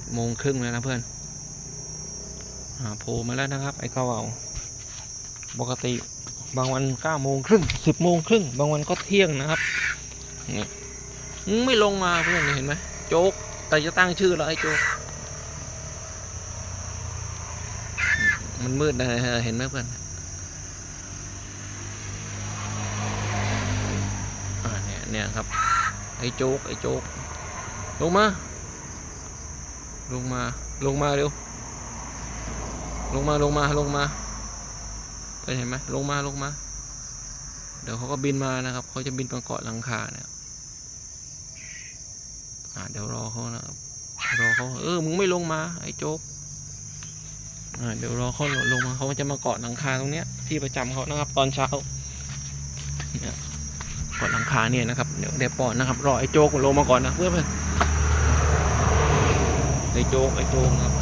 7:30แล้วนะเพื่อนโผล่มาแล้วนะครับไอ้เกาเหลาปกติบางวัน9:30 10:30บางวันก็เที่ยงนะครับนี่ไม่ลงมาเพื่อนเห็นไหมโจ๊กแต่จะตั้งชื่อแล้วไอ้โจ๊กมันมืดนะเห็นไหมเพื่อนเนี่ยครับไอ้โจ๊กลงมาเร็วลงมาเห็นไหมลงมาเดี๋ยวเขาก็บินมานะครับเขาจะบินมาเกาะหลังคาเนี่ยเดี๋ยวรอเขานะครับมึงไม่ลงมาไอ้โจ๊กเดี๋ยวรอเขาลงมาเขาจะมาเกาะหลังคาตรงเนี้ยที่ประจำเขานะครับตอนเช้าเนี่ยเกาะหลังคาเนี่ยนะครับเดี๋ยวปอนนะครับรอไอ้โจ๊กลงมาก่อนนะเพื่อนไอ้โจ๊กนะครับ